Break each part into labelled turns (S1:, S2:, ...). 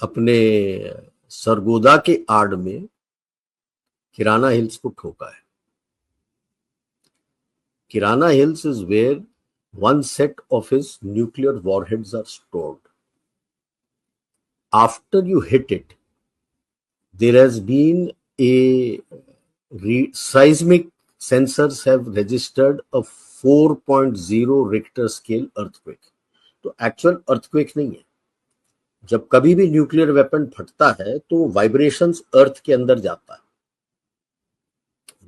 S1: अपने सरगोदा के आड़ में किराना हिल्स को ठोका है। Kirana hills is where one set of his nuclear warheads are stored. After you hit it, there has been a seismic sensors have registered a 4.0 Richter scale earthquake. तो actual earthquake नहीं है। जब कभी भी न्यूक्लियर वेपन फटता है तो vibrations अर्थ के अंदर जाता है।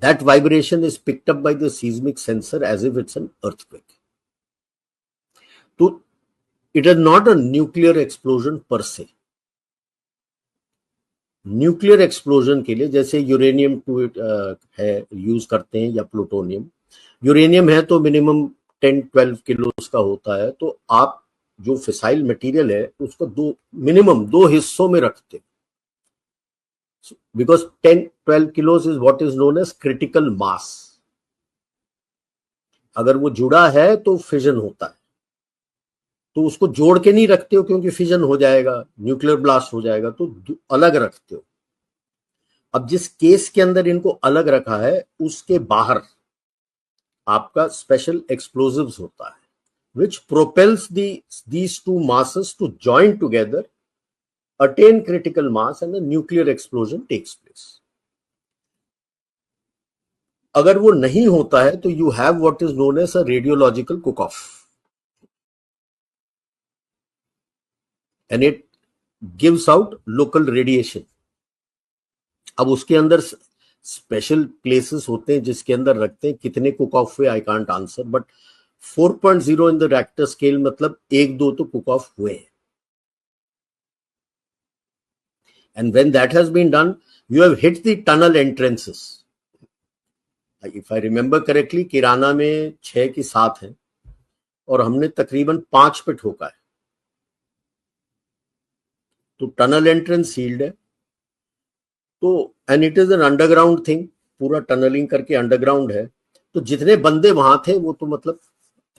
S1: That vibration is picked up by the seismic sensor as if it's an earthquake. तो it is not a nuclear explosion per se. Nuclear explosion के लिए जैसे यूरेनियम है यूज करते हैं या प्लूटोनियम, यूरेनियम है तो मिनिमम 10-12 किलो का होता है। तो आप जो फिसाइल मटेरियल है उसको मिनिमम दो हिस्सों में रखते हैं, because 10-12 kilos is what is known as critical mass. अगर वो जुड़ा है तो फिजन होता है, तो उसको जोड़ के नहीं रखते हो क्योंकि फिजन हो जाएगा, न्यूक्लियर ब्लास्ट हो जाएगा, तो अलग रखते हो। अब जिस केस के अंदर इनको अलग रखा है उसके बाहर आपका स्पेशल एक्सप्लोजिव्स होता है which propels these two masses to join together, attain critical mass and a nuclear explosion takes place. अगर वो नहीं होता है तो you have what is known as a radiological cook-off and it gives out local radiation. अब उसके अंदर special places होते हैं जिसके अंदर रखते हैं, कितने कुक ऑफ हुए I can't answer, but 4.0 in the reactor scale मतलब 1-2 तो कुक ऑफ हुए हैं। And when that has been done you have hit the tunnel entrances. If I remember correctly Kirana में 6 की 7 है और हमने तकरीबन 5 पे ठोका है, तो टनल एंट्रेंस सील्ड है। तो and it is an underground thing, पूरा टनलिंग करके अंडरग्राउंड है, तो जितने बंदे वहां थे वो तो मतलब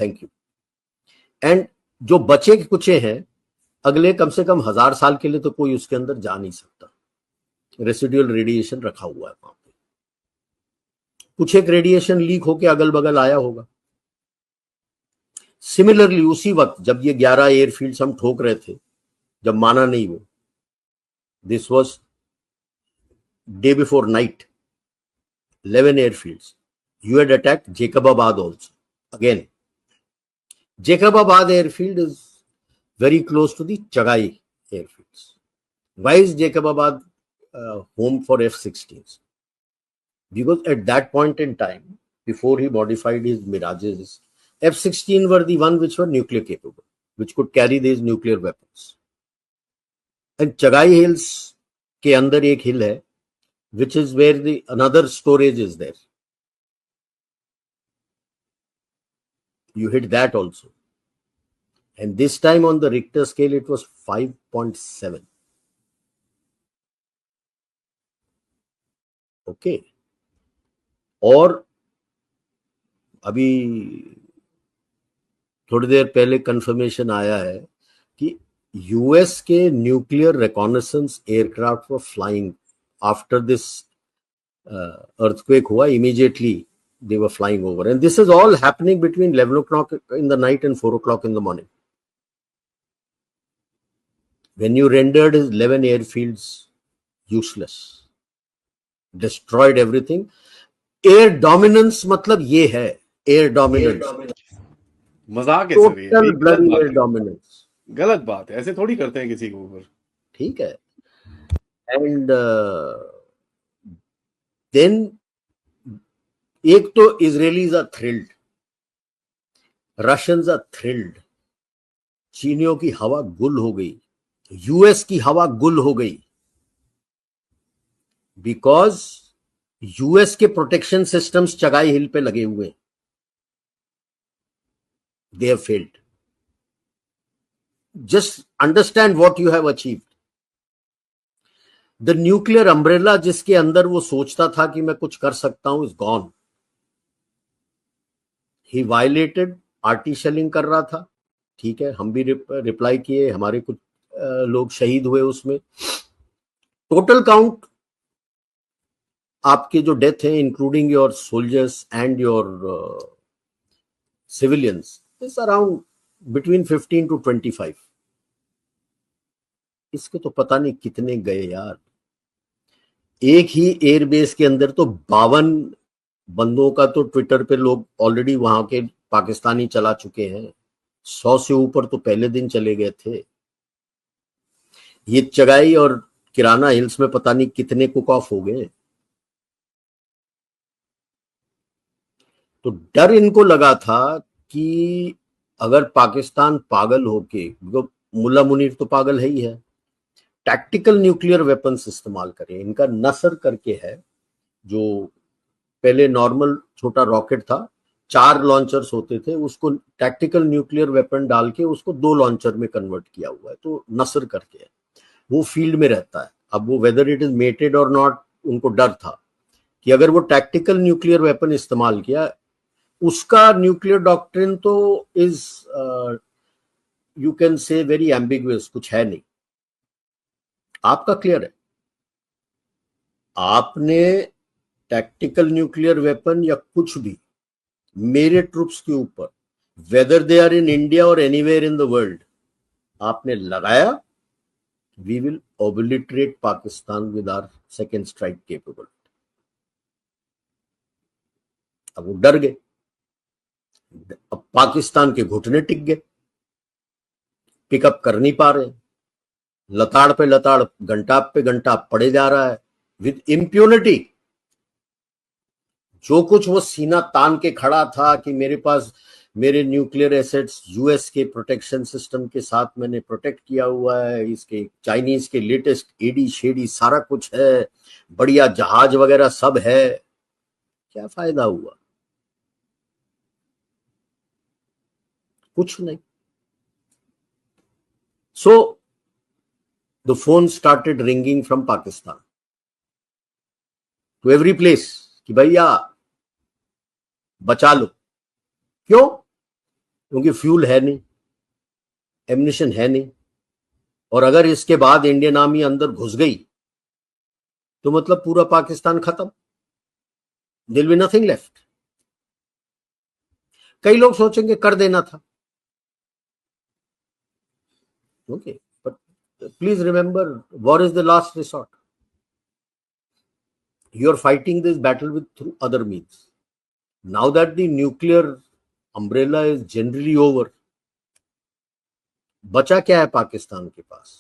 S1: थैंक यू। एंड जो बचे कुचे हैं अगले कम से कम 1000 साल के लिए तो कोई उसके अंदर जा नहीं सकता, रेसिडुअल रेडिएशन रखा हुआ है वहां पे। कुछ एक रेडिएशन लीक होके अगल बगल आया होगा। सिमिलरली उसी वक्त जब ये 11 एयरफील्ड्स हम ठोक रहे थे, जब माना नहीं वो, this was day before night, 11 airfields. You had attacked Jacobabad also. Again, Jacobabad airfield is very close to the Chagai airfields. Why is Jacobabad home for F-16s? Because at that point in time, before he modified his Mirages, F-16 were the one which were nuclear capable, which could carry these nuclear weapons. And Chagai Hills के अंदर एक हिल है which is where the another storage is there. You hit that also. And this time on the Richter scale, it was 5.7. Okay. और अभी थोड़ी देर पहले confirmation आया है कि यूएस के nuclear reconnaissance aircraft were flying after this earthquake hua, immediately they were flying over, and this is all happening between 11 o'clock in the night and 4 o'clock in the morning. When you rendered his 11 airfields useless, destroyed everything. Air dominance मतलब ये है, air dominance,
S2: मजाक है sir,
S1: total bloody air dominance,
S2: गलत बात है, ऐसे थोड़ी करते हैं किसी के ऊपर,
S1: ठीक है। एंड देन एक तो Israelis are thrilled, Russians are thrilled, चीनियों की हवा गुल हो गई, यूएस की हवा गुल हो गई, बिकॉज यूएस के प्रोटेक्शन सिस्टम्स चगाई हिल पे लगे हुए, they have failed. Just understand what you have achieved. The nuclear umbrella जिसके अंदर वो सोचता था कि मैं कुछ कर सकता हूं, is gone. He violated, arty shelling कर रहा था, ठीक है, हम भी रिप्लाई किए, हमारे कुछ लोग शहीद हुए उसमें। टोटल काउंट आपके जो डेथ है including your soldiers and your civilians is around between 15 to 25। इसके तो पता नहीं कितने गए यार। एक ही एयरबेस के अंदर तो 52 बंदों का तो ट्विटर पे लोग ऑलरेडी वहां के पाकिस्तानी चला चुके हैं। 100 से ऊपर तो पहले दिन चले गए थे। ये चगाई और किराना हिल्स में पता नहीं कितने कुक ऑफ हो गए। तो डर इनको लगा था कि अगर पाकिस्तान पागल होके, मुल्ला मुनीर तो पागल है ही है, टैक्टिकल न्यूक्लियर वेपन्स इस्तेमाल करें। इनका नसर करके है, जो पहले नॉर्मल छोटा रॉकेट था, 4 लॉन्चर्स होते थे, उसको टैक्टिकल न्यूक्लियर वेपन डाल के उसको 2 लॉन्चर में कन्वर्ट किया हुआ है। तो नसर करके है, वो फील्ड में रहता है। अब वो वेदर इट इज मेटेड और नॉट, उनको डर था कि अगर वो टैक्टिकल न्यूक्लियर वेपन इस्तेमाल किया, उसका न्यूक्लियर डॉक्ट्रिन तो is you can say very ambiguous, कुछ है नहीं। आपका क्लियर है, आपने टैक्टिकल न्यूक्लियर वेपन या कुछ भी मेरे ट्रूप्स के ऊपर, whether they are in India और एनीवेयर इन द वर्ल्ड, आपने लगाया, we will obliterate Pakistan with our second strike capable. अब वो डर गए, अब पाकिस्तान के घुटने टिक गए, पिकअप कर नहीं पा रहे, लताड़ पे लताड़, घंटा पे घंटा पड़े जा रहा है विद इम्प्यूनिटी। जो कुछ वो सीना तान के खड़ा था कि मेरे पास मेरे न्यूक्लियर एसेट्स यूएस के प्रोटेक्शन सिस्टम के साथ मैंने प्रोटेक्ट किया हुआ है, इसके चाइनीज के लेटेस्ट एडी शेडी सारा कुछ है, बढ़िया जहाज वगैरह सब है, क्या फायदा हुआ? कुछ नहीं। So the phone started ringing from Pakistan to every place कि भैया बचा लो। क्यों? क्योंकि फ्यूल है नहीं, एम्युनिशन है नहीं, और अगर इसके बाद इंडियन आर्मी अंदर घुस गई तो मतलब पूरा पाकिस्तान खत्म, there will be nothing left. कई लोग सोचेंगे कर देना था, okay, but please remember, war is the last resort. You are fighting this battle with through other means. Now that the nuclear umbrella is generally over, बचा क्या है पाकिस्तान के पास?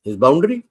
S1: His boundary.